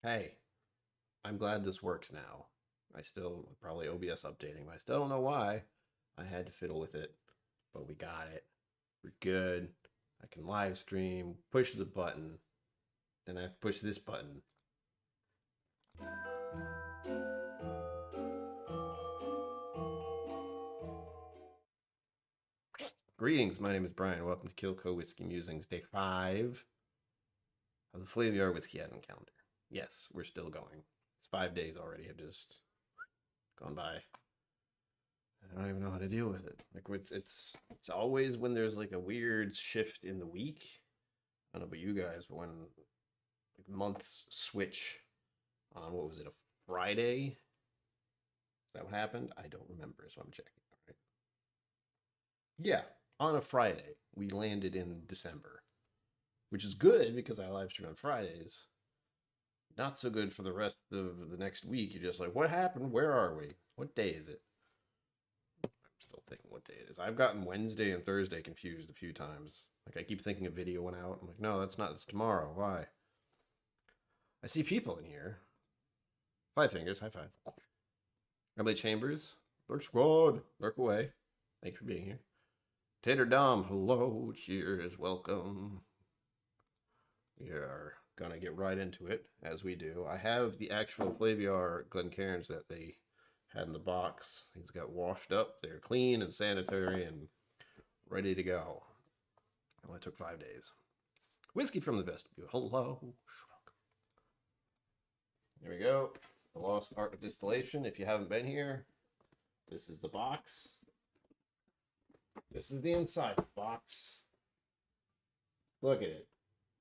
Hey, I'm glad this works now. I still probably OBS updating, but I still don't know why I had to fiddle with it, but we got it. We're good. I can live stream, push the button, then I have to push this button. Greetings, my name is Brian. Welcome to KillCo Whiskey Musings, day 5 of the Flaviar Whiskey Advent Calendar. Yes, we're still going. It's 5 days already. Have just gone by. I don't even know how to deal with it. Like it's always when there's like a weird shift in the week. I don't know about you guys, but when like months switch on what was it, a Friday? Is that what happened? I don't remember, so I'm checking. All right. Yeah, on a Friday we landed in December, which is good because I live stream on Fridays. Not so good for the rest of the next week. You're just like, what happened? Where are we? What day is it? I'm still thinking what day it is. I've gotten Wednesday and Thursday confused a few times. Like I keep thinking a video went out. I'm like, no, that's not. It's tomorrow. Why? I see people in here. 5 fingers. High five. Emily Chambers. Lurk Squad. Lurk away. Thanks for being here. Tater Dom. Hello. Cheers. Welcome. We are gonna get right into it as we do. I have the actual Flaviar Glencairns that they had in the box. These got washed up. They're clean and sanitary and ready to go. It only took 5 days. Whiskey from the vestibule. Hello. There we go. The Lost Art of Distillation. If you haven't been here, this is the box. This is the inside of the box. Look at it.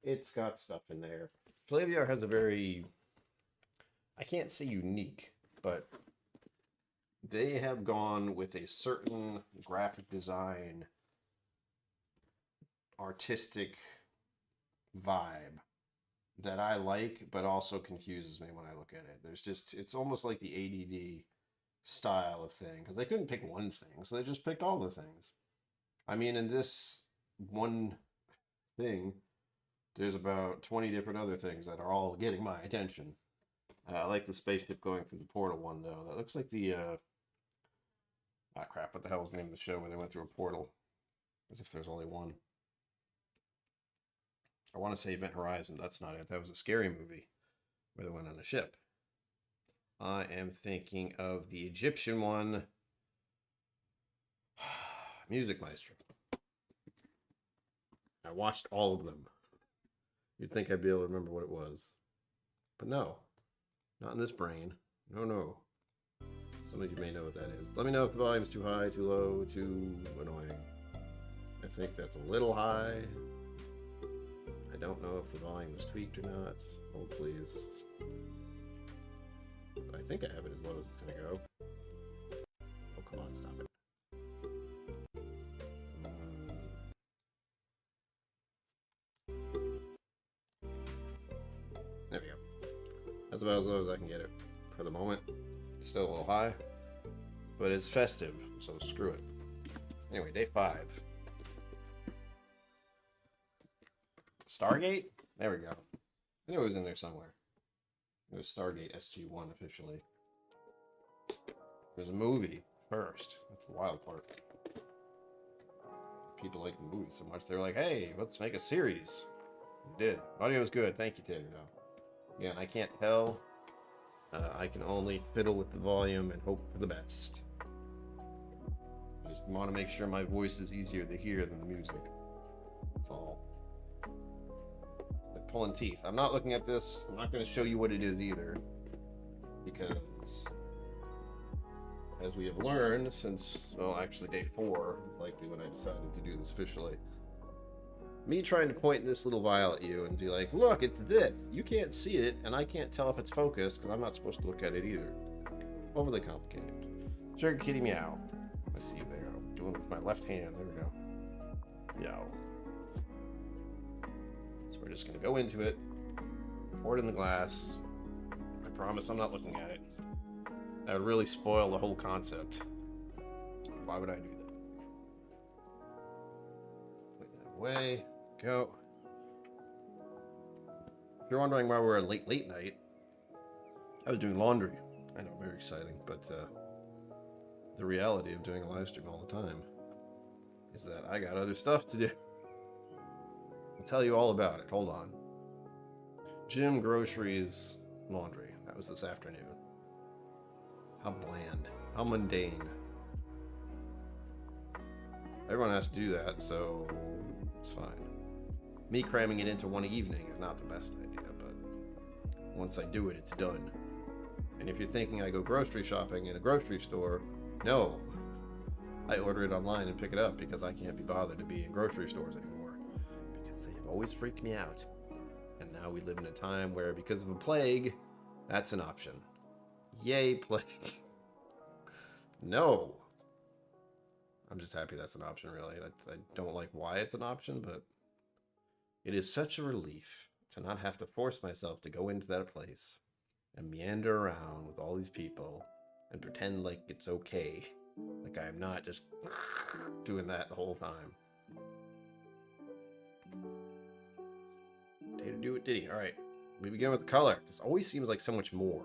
It's got stuff in there. Flaviar has a very, I can't say unique, but they have gone with a certain graphic design, artistic vibe that I like, but also confuses me when I look at it. There's just, it's almost like the ADD style of thing, because they couldn't pick one thing, so they just picked all the things. I mean, in this one thing, there's about 20 different other things that are all getting my attention. I like the spaceship going through the portal one, though. That looks like the, ah, crap, what the hell was the name of the show where they went through a portal? As if there's only one. I want to say Event Horizon. That's not it. That was a scary movie where they went on a ship. I am thinking of the Egyptian one. Music Maestro. I watched all of them. You'd think I'd be able to remember what it was. But no. Not in this brain. No, no. Some of you may know what that is. Let me know if the volume's too high, too low, too annoying. I think that's a little high. I don't know if the volume is tweaked or not. Hold please. But I think I have it as low as it's gonna go. Oh, come on, stop it. There we go. That's about as low as I can get it for the moment. Still a little high, but it's festive, so screw it. Anyway, day 5. Stargate? There we go. I knew it was in there somewhere. It was Stargate SG-1 officially. There's a movie first. That's the wild part. People like the movie so much, they're like, hey, let's make a series. We did. Audio is good. Thank you, Tater. Now, again, I can't tell. I can only fiddle with the volume and hope for the best. I just want to make sure my voice is easier to hear than the music. That's all. Like pulling teeth. I'm not looking at this. I'm not going to show you what it is either. Because, as we have learned since, well, actually day 4 is likely when I decided to do this officially. Me trying to point this little vial at you and be like, look, it's this. You can't see it, and I can't tell if it's focused because I'm not supposed to look at it either. Overly complicated. Sugar Kitty meow. I see you there. I'm doing it with my left hand. There we go. Meow. So we're just going to go into it, pour it in the glass. I promise I'm not looking at it. That would really spoil the whole concept. Why would I do that? Put that away. Go. If you're wondering why we're a late night, I was doing laundry. I know, very exciting, but the reality of doing a live stream all the time is that I got other stuff to do. I'll tell you all about it. Hold on. Gym, groceries, laundry. That was this afternoon. How bland. How mundane. Everyone has to do that, so it's fine. Me cramming it into one evening is not the best idea, but once I do it, it's done. And if you're thinking I go grocery shopping in a grocery store, no. I order it online and pick it up because I can't be bothered to be in grocery stores anymore. Because they have always freaked me out. And now we live in a time where, because of a plague, that's an option. Yay, plague. No. I'm just happy that's an option, really. I don't like why it's an option, but it is such a relief to not have to force myself to go into that place and meander around with all these people and pretend like it's okay. Like I am not just doing that the whole time. Did do it, did he? Alright, we begin with the color. This always seems like so much more.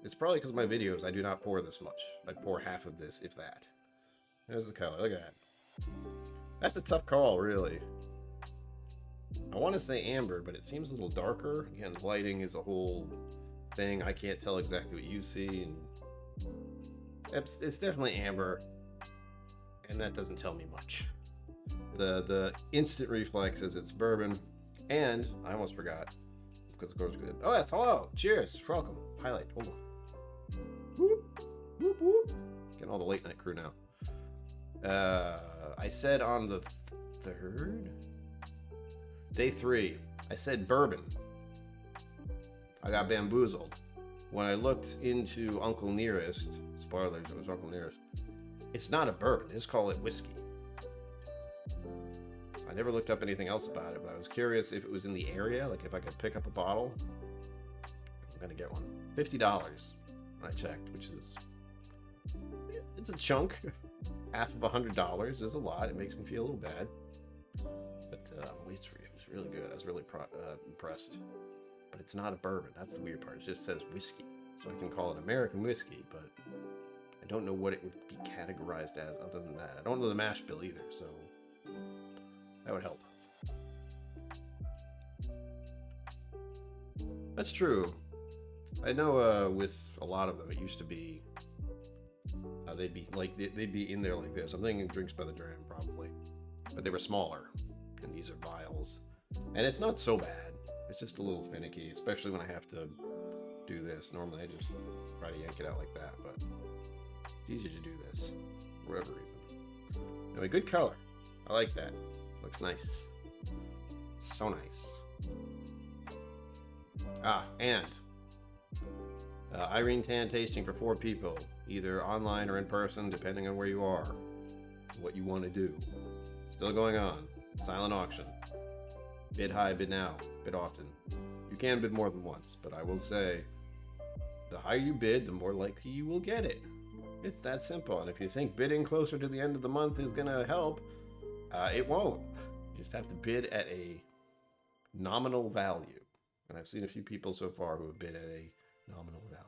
It's probably because of my videos I do not pour this much. I pour half of this, if that. There's the color, look at that. That's a tough call, really. I want to say amber, but it seems a little darker. Again, lighting is a whole thing. I can't tell exactly what you see, and it's definitely amber, and that doesn't tell me much. The instant reflex is it's bourbon, and I almost forgot because of course good. Oh yes, hello, cheers, welcome. Highlight, hold on. Whoop, whoop, whoop. Getting all the late night crew now. I said on the day 3, I said bourbon. I got bamboozled. When I looked into Uncle Nearest, spoilers, it was Uncle Nearest, it's not a bourbon, they just call it whiskey. I never looked up anything else about it, but I was curious if it was in the area, like if I could pick up a bottle. I'm gonna get one. $50 when I checked, which is, it's a chunk. Half of $100 is a lot. It makes me feel a little bad. But it was really good. I was really impressed. But it's not a bourbon. That's the weird part. It just says whiskey. So I can call it American whiskey, but I don't know what it would be categorized as other than that. I don't know the mash bill either, so that would help. That's true. I know with a lot of them, it used to be they'd be in there like this. I'm thinking drinks by the dram probably, but they were smaller, and these are vials, and it's not so bad. It's just a little finicky, especially when I have to do this. Normally I just try to yank it out like that, but it's easier to do this for whatever reason. Anyway, good color. I like that. Looks nice. So nice. And Irene Tan tasting for 4 people, either online or in person, depending on where you are, what you want to do. Still going on. Silent auction. Bid high, bid now, bid often. You can bid more than once, but I will say, the higher you bid, the more likely you will get it. It's that simple, and if you think bidding closer to the end of the month is going to help, it won't. You just have to bid at a nominal value. And I've seen a few people so far who have bid at a nominal value.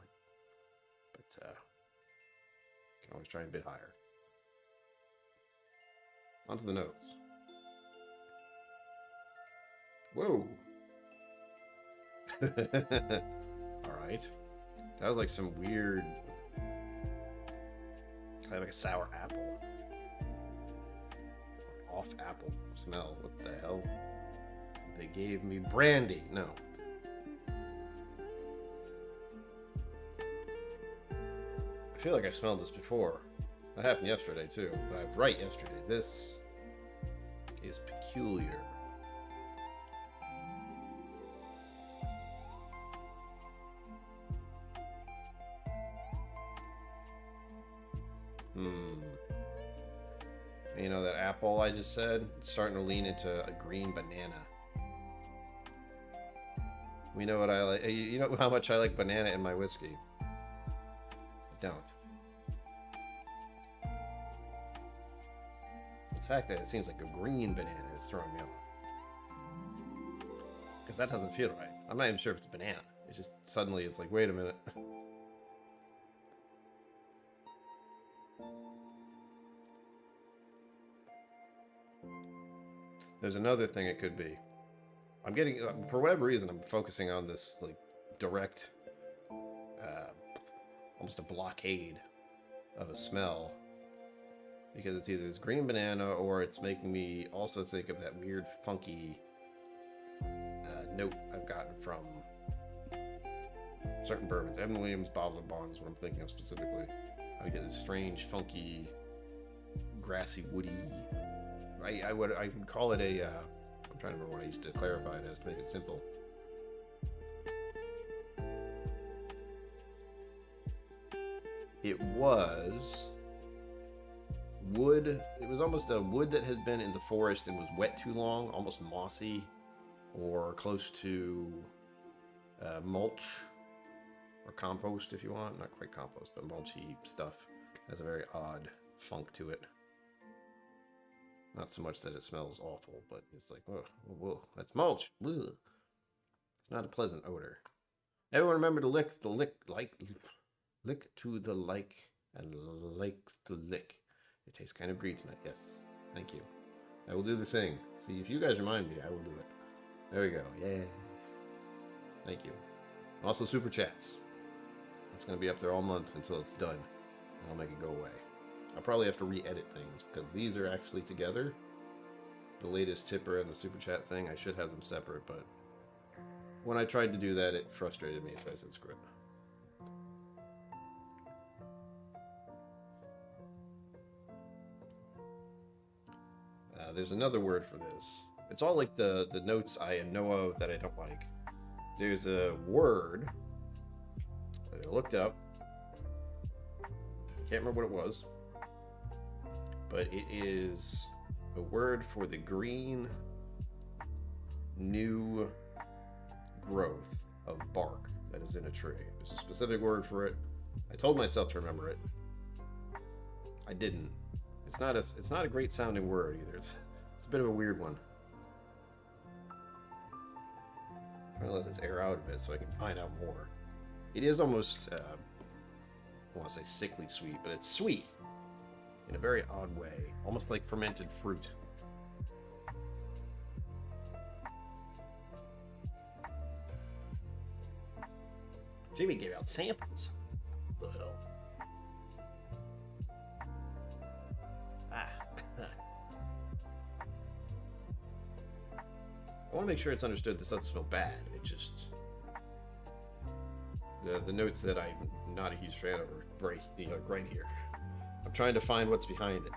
But you can always try and bid higher. Onto the nose. Whoa. Alright. That was like some weird, kind of like a sour apple. Off apple smell. What the hell? They gave me brandy. No. I feel like I smelled this before. That happened yesterday too, but I was right yesterday. This is peculiar. You know that apple I just said? It's starting to lean into a green banana. We know what I like. You know how much I like banana in my whiskey. I don't. The fact that it seems like a green banana is throwing me off. Because that doesn't feel right. I'm not even sure if it's banana. It's just suddenly it's like, wait a minute. There's another thing it could be. I'm getting, for whatever reason, I'm focusing on this like direct, almost a blockade of a smell, because it's either this green banana or it's making me also think of that weird funky note I've gotten from certain bourbons. Evan Williams Bottled Bond is what I'm thinking of specifically. I get this strange, funky, grassy, woody. I would call it a. I'm trying to remember what I used to clarify it as to make it simple. It was wood. It was almost a wood that had been in the forest and was wet too long, almost mossy, or close to mulch or compost, if you want. Not quite compost, but mulchy stuff. Has a very odd funk to it. Not so much that it smells awful, but it's like, oh, that's mulch. Ugh. It's not a pleasant odor. Everyone remember to lick to the like and like to lick. It tastes kind of green tonight. Yes, thank you. I will do the thing. See, if you guys remind me, I will do it. There we go. Yeah. Thank you. Also, super chats. It's going to be up there all month until it's done. And I'll make it go away. I'll probably have to re-edit things because these are actually together. The latest tipper and the super chat thing, I should have them separate, but when I tried to do that, it frustrated me, so I said screw it. There's another word for this. It's all like the notes I know of that I don't like. There's a word that I looked up. Can't remember what it was. But it is a word for the green new growth of bark that is in a tree. There's a specific word for it. I told myself to remember it. I didn't. It's not a great sounding word either. It's a bit of a weird one. I'm trying to let this air out a bit so I can find out more. It is almost I want to say sickly sweet, but it's sweet. In a very odd way, almost like fermented fruit. Jimmy gave out samples. What the hell? I want to make sure it's understood this doesn't smell bad. It just... The notes that I'm not a huge fan of are right here. I'm trying to find what's behind it.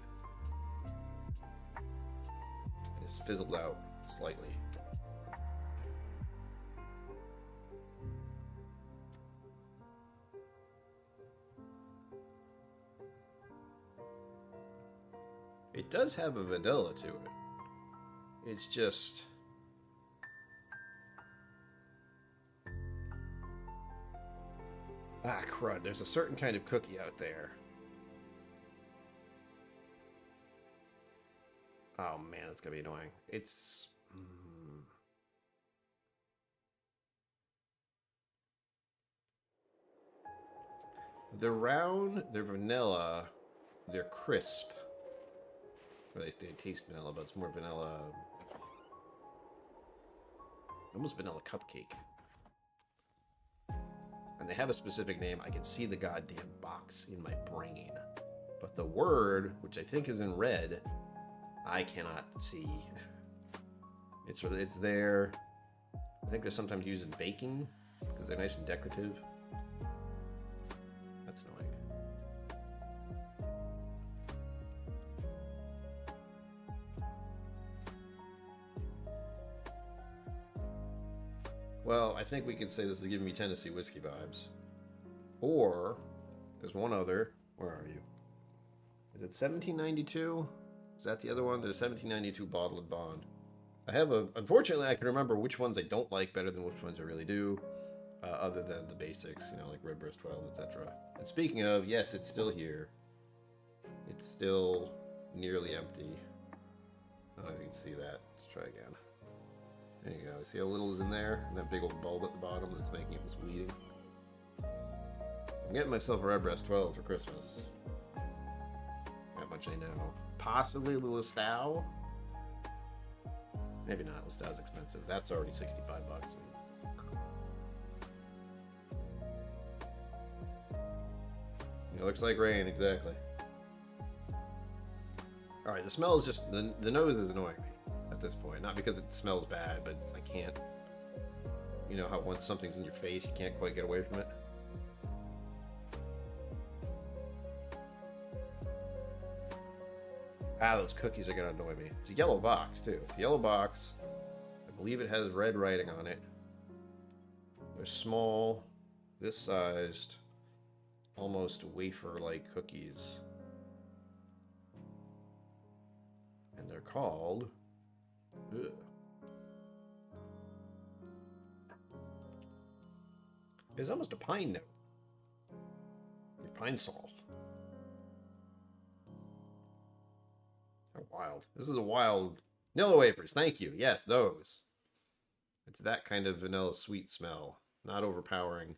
It's fizzled out slightly. It does have a vanilla to it. It's just... Ah, crud. There's a certain kind of cookie out there. Oh man, it's gonna be annoying. It's... They're round, they're vanilla, they're crisp. Or they taste vanilla, but it's more vanilla... Almost vanilla cupcake. And they have a specific name. I can see the goddamn box in my brain. But the word, which I think is in red... I cannot see. It's there. I think they're sometimes used in baking because they're nice and decorative. That's annoying. Well, I think we could say this is giving me Tennessee whiskey vibes. Or there's one other. Where are you? Is it 1792? Is that the other one? There's 1792 Bottled Bond. I have unfortunately, I can remember which ones I don't like better than which ones I really do, other than the basics, like Redbreast 12, etc. And speaking of, yes, it's still here. It's still nearly empty. I don't know if you can see that. Let's try again. There you go. See how little is in there? And that big old bulb at the bottom that's making it misleading. I'm getting myself a Redbreast 12 for Christmas. That much I know. Possibly a little Stow. Maybe not. Listow's expensive. That's already 65 bucks. It looks like rain, exactly. Alright, the smell is just... The nose is annoying me at this point. Not because it smells bad, but it's, I can't... You know how once something's in your face, you can't quite get away from it? Ah, those cookies are gonna annoy me. It's a yellow box, too. It's a yellow box. I believe it has red writing on it. They're small, this sized, almost wafer-like cookies. And they're called... Ugh. There's almost a pine note. Pine salt. How wild. This is a wild... Vanilla wafers, thank you. Yes, those. It's that kind of vanilla sweet smell. Not overpowering.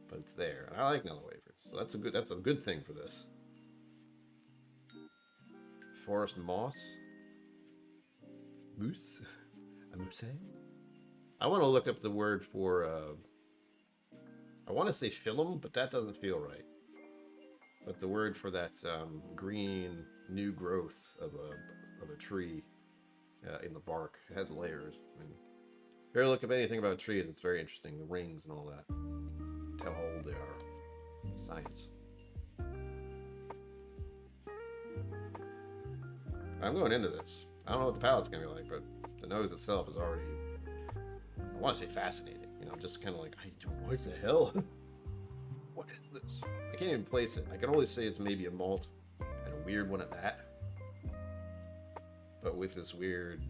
But it's there. And I like vanilla wafers. So that's a good thing for this. Forest moss. Moose. A moose. I want to look up the word for I want to say phylum, but that doesn't feel right. But the word for that green new growth of a tree in the bark, it has layers. And if you ever look up anything about trees, it's very interesting. The rings and all that. Tell how old they are. Science. I'm going into this. I don't know what the palate's gonna be like, but the nose itself is already, I want to say fascinating. You know, I'm just kind of like, what the hell? What is this? I can't even place it. I can only say it's maybe a malt, and a weird one at that. But with this weird,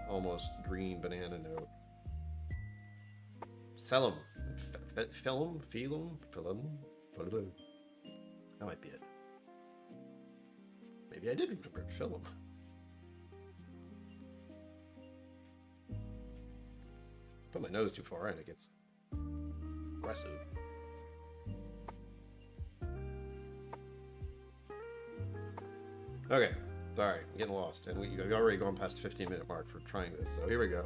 almost green banana note. Cellum. Phylum? That might be it. Maybe I did remember it. Phylum. Put my nose too far in, it gets aggressive. Okay, sorry, I'm getting lost, and we've already gone past the 15-minute mark for trying this, so here we go.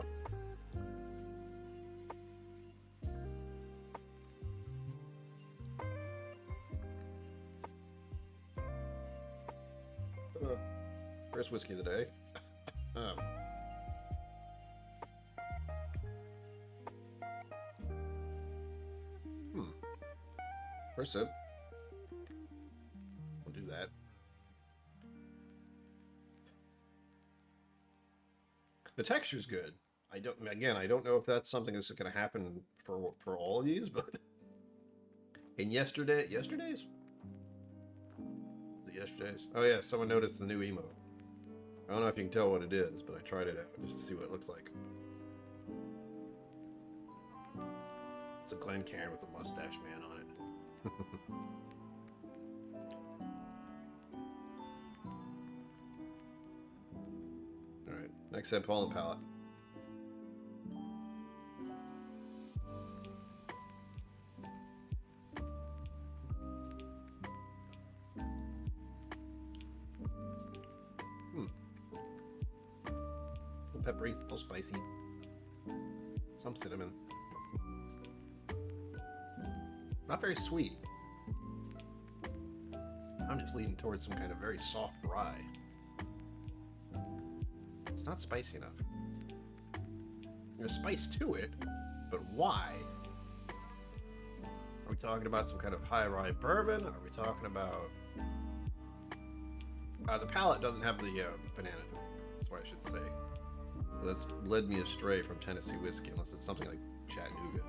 First whiskey of the day. First sip. We'll do that. The texture's good. I don't know if that's something that's going to happen for all of these, but in yesterday's. Oh yeah, someone noticed the new emote. I don't know if you can tell what it is, but I tried it out just to see what it looks like. It's a Glencairn with a mustache man on it. Alright, next sip, Holland palate. A little peppery, a little spicy. Some cinnamon. Not very sweet. I'm just leaning towards some kind of very soft rye. It's not spicy enough. There's spice to it, but why? Are we talking about some kind of high rye bourbon? Are we talking about... the palate doesn't have the banana note. That's what I should say. So that's led me astray from Tennessee whiskey, unless it's something like Chattanooga.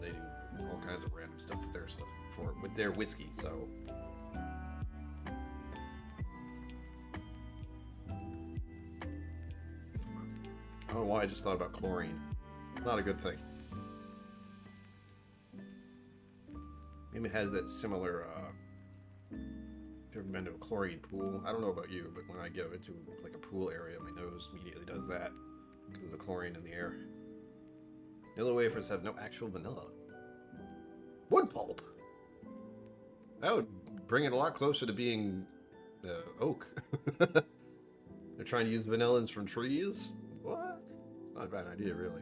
They do all kinds of random stuff with their stuff with their whiskey. So I don't know why I just thought about chlorine. Not a good thing. Maybe it has that similar Ever been to a chlorine pool? I don't know about you, but when I go into like a pool area, my nose immediately does that because of the chlorine in the air. Vanilla wafers have no actual vanilla. Wood pulp? That would bring it a lot closer to being oak. They're trying to use vanillins from trees? What? It's not a bad idea, really.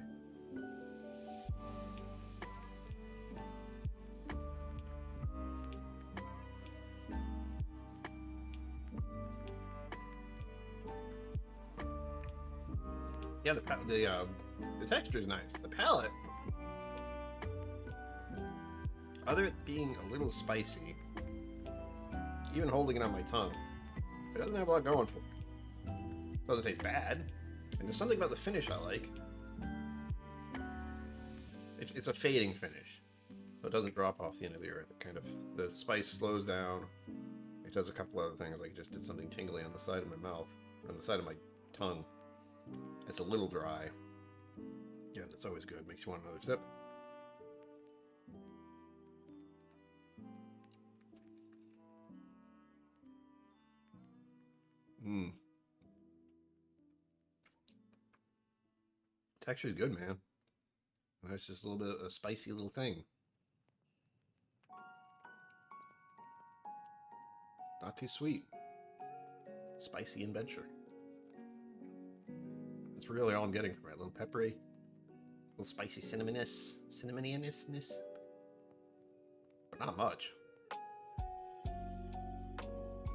Yeah, the texture is nice. The palate, other than being a little spicy, even holding it on my tongue, it doesn't have a lot going for it. It doesn't taste bad, and there's something about the finish I like. It's a fading finish, so it doesn't drop off the end of the earth. It kind of, the spice slows down. It does a couple other things, like it just did something tingly on the side of my mouth, on the side of my tongue. It's a little dry. Yeah, that's always good. Makes you want another sip. Mmm. Texture's good, man. That's just a little bit of a spicy little thing. Not too sweet. Spicy adventure. That's really all I'm getting from it. A little peppery, a little spicy cinnamoniousness, but not much.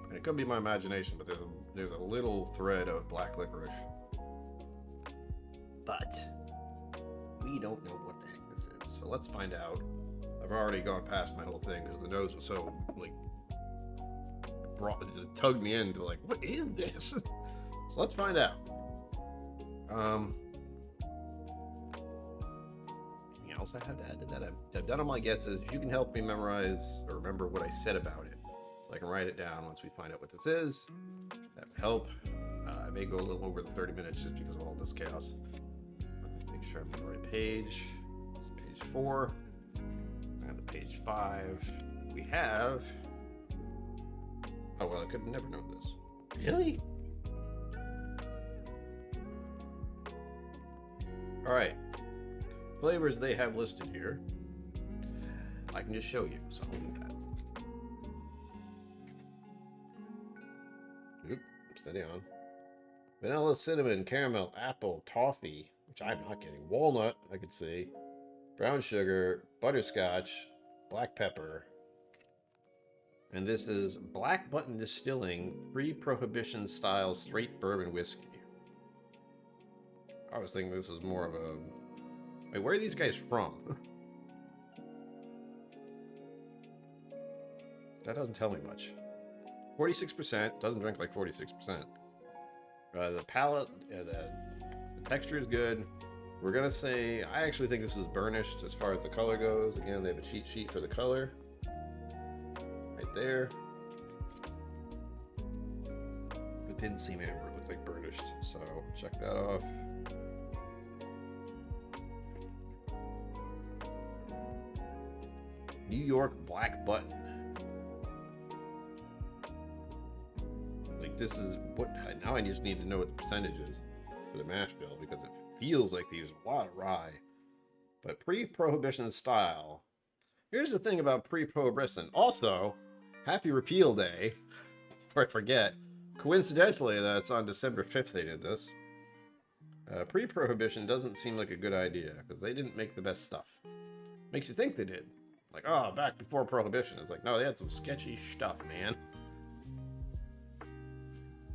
And it could be my imagination, but there's a little thread of black licorice. But we don't know what the heck this is, so let's find out. I've already gone past my whole thing because the nose was so like it tugged me into like, what is this? So let's find out. Anything else I have to add to that? I've done all my guesses. You can help me memorize or remember what I said about it. So I can write it down once we find out what this is. That would help. I may go a little over the 30 minutes just because of all this chaos. Let me make sure I'm on the right page. This is page 4. And page 5. We have... Oh, well, I could have never known this. Really? Alright, flavors they have listed here. I can just show you, so I'll do that. Oop, steady on. Vanilla, cinnamon, caramel, apple, toffee, which I'm not getting. Walnut, I could see. Brown sugar, butterscotch, black pepper. And this is Black Button Distilling Pre-Prohibition style straight bourbon whiskey. I was thinking this was more of a... Wait, where are these guys from? That doesn't tell me much. 46%. Doesn't drink like 46%. The palate, the texture is good. We're going to say... I actually think this is burnished as far as the color goes. Again, they have a cheat sheet for the color. Right there. It didn't seem amber. It looked like burnished. So, check that off. New York Black Button. Like this is what now I just need to know what the percentage is for the mash bill because it feels like they use a lot of rye. But pre-prohibition style. Here's the thing about pre-prohibition. Also, happy repeal day. Before I forget. Coincidentally, that's on December 5th they did this. Pre-prohibition doesn't seem like a good idea because they didn't make the best stuff. Makes you think they did. Like, oh, back before Prohibition. It's like, no, they had some sketchy stuff, man.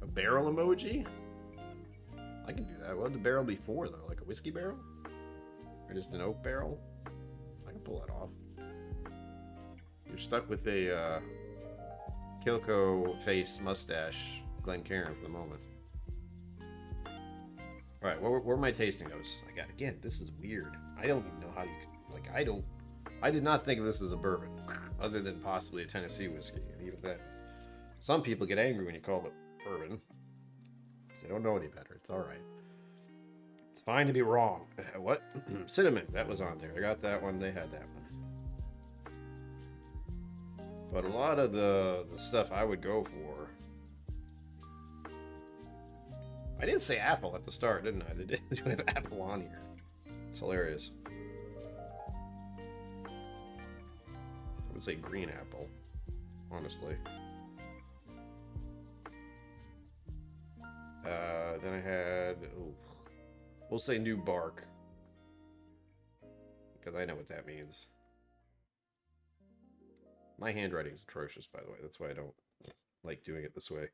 A barrel emoji? I can do that. What would the barrel be for, though? Like a whiskey barrel? Or just an oak barrel? I can pull that off. You're stuck with a KillCo face mustache Glencairn for the moment. Alright, where are my tasting notes? I got, again, this is weird. I don't even know how you can, like, I did not think of this as a bourbon, other than possibly a Tennessee whiskey. And even then, some people get angry when you call it bourbon. They don't know any better. It's all right. It's fine to be wrong. What? Cinnamon. That was on there. I got that one. They had that one. But a lot of the stuff I would go for. I did say apple at the start, didn't I? They did have apple on here. It's hilarious. I would say green apple, honestly. Then I had, we'll say new bark, because I know what that means. My handwriting is atrocious, by the way. That's why I don't like doing it this way.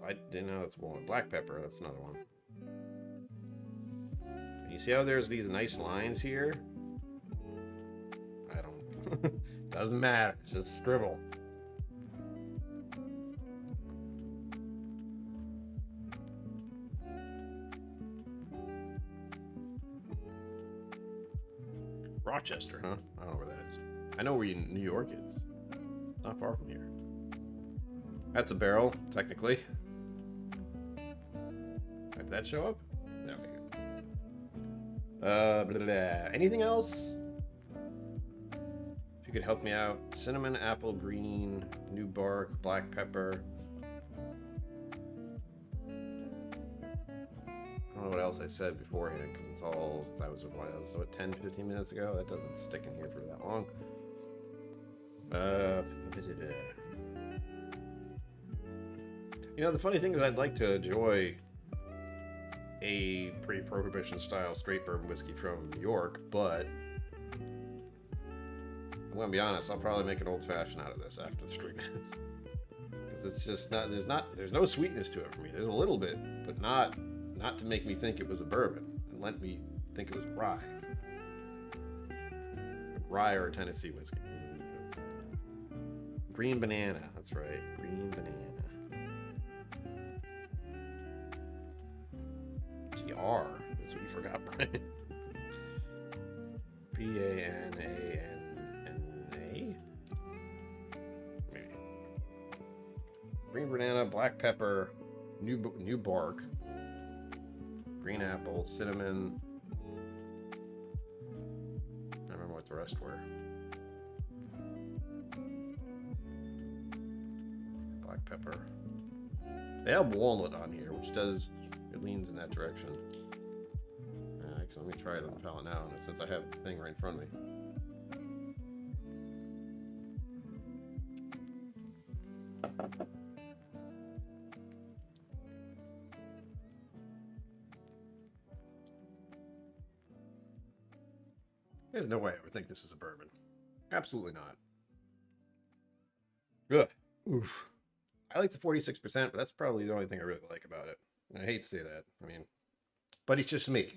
I didn't know it's one. Black pepper, that's another one. And you see how there's these nice lines here? I don't... Doesn't matter. Just scribble. Rochester, huh? I don't know where that is. I know where New York is. It's not far from here. That's a barrel, technically. Did that show up? No, okay. Anything else? If you could help me out. Cinnamon, apple, green, new bark, black pepper. I don't know what else I said beforehand, because it's all, that was what, 10, 15 minutes ago? That doesn't stick in here for that long. You know, the funny thing is I'd like to enjoy a pre-prohibition style straight bourbon whiskey from New York, but I'm gonna be honest, I'll probably make an old-fashioned out of this after the 3 minutes. Because it's just not, there's no sweetness to it for me. There's a little bit, but not to make me think it was a bourbon, and let me think it was rye. Rye or a Tennessee whiskey. Green banana, that's right, green banana. GR, that's what you forgot, Brian. B-A-N-A-N-N-A? Green banana, black pepper, new bark, green apple, cinnamon. I don't remember what the rest were. Black pepper. They have walnut on here, which does, it leans in that direction. Actually, let me try it on the palate now, since I have the thing right in front of me. There's no way I would think this is a bourbon. Absolutely not. Ugh. Oof. I like the 46%, but that's probably the only thing I really like about it. And I hate to say that. I mean, but it's just me.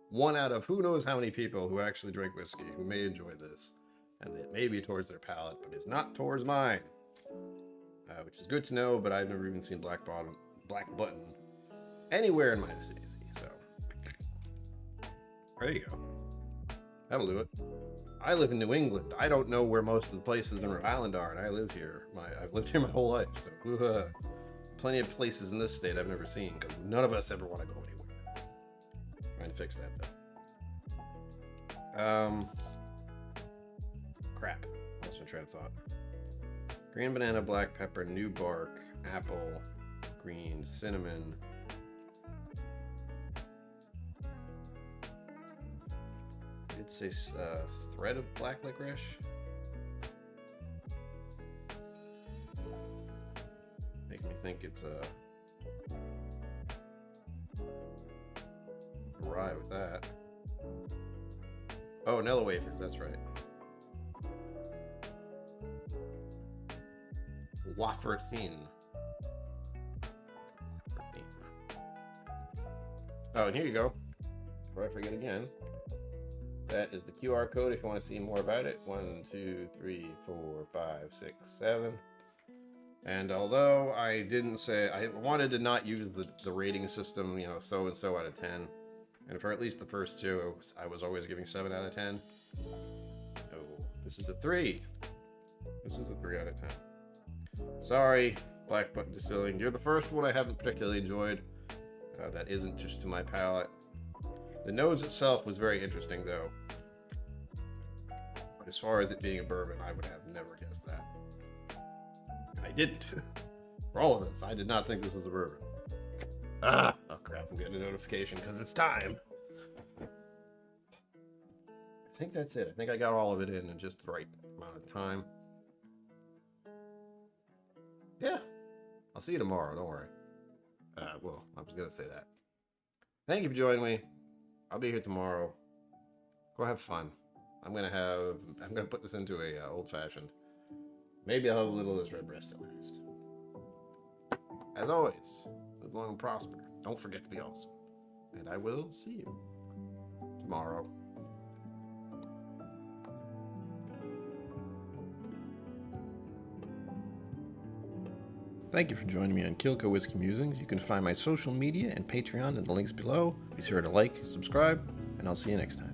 One out of who knows how many people who actually drink whiskey who may enjoy this. And it may be towards their palate, but it's not towards mine. Which is good to know, but I've never even seen Black Button anywhere in my vicinity. So, there you go. That'll do it. I live in New England. I don't know where most of the places in Rhode Island are, and I live here. I've lived here my whole life, so plenty of places in this state I've never seen, because none of us ever want to go anywhere. Trying to fix that, though. Crap. Lost my train of thought. Green banana, black pepper, new bark, apple, green, cinnamon. It says thread of black licorice. Make me think it's a rye with that. Oh, Nella wafers, that's right. Wafer thin. Oh, and here you go. Before I forget again. That is the QR code if you want to see more about it. 1, 2, 3, 4, 5, 6, 7. And although I didn't say, I wanted to not use the rating system, you know, so and so out of 10. And for at least the first two, I was always giving 7 out of 10. Oh, this is a 3. This is a 3 out of 10. Sorry, Black Button Distilling. You're the first one I haven't particularly enjoyed. That isn't just to my palate. The nose itself was very interesting, though. But As far as it being a bourbon, I would have never guessed that. And I didn't. For all of this, I did not think this was a bourbon. Oh crap, I'm getting a notification because it's time. I think that's it. I think I got all of it in just the right amount of time. Yeah. I'll see you tomorrow, don't worry. Well, I was gonna say that. Thank you for joining me. I'll be here tomorrow. Go have fun. I'm gonna put this into a old-fashioned. Maybe I'll have a little of this red breast at last. As always, live long and prosper. Don't forget to be awesome. And I will see you tomorrow. Thank you for joining me on KillCo Whiskey Musings. You can find my social media and Patreon in the links below. Be sure to like, subscribe, and I'll see you next time.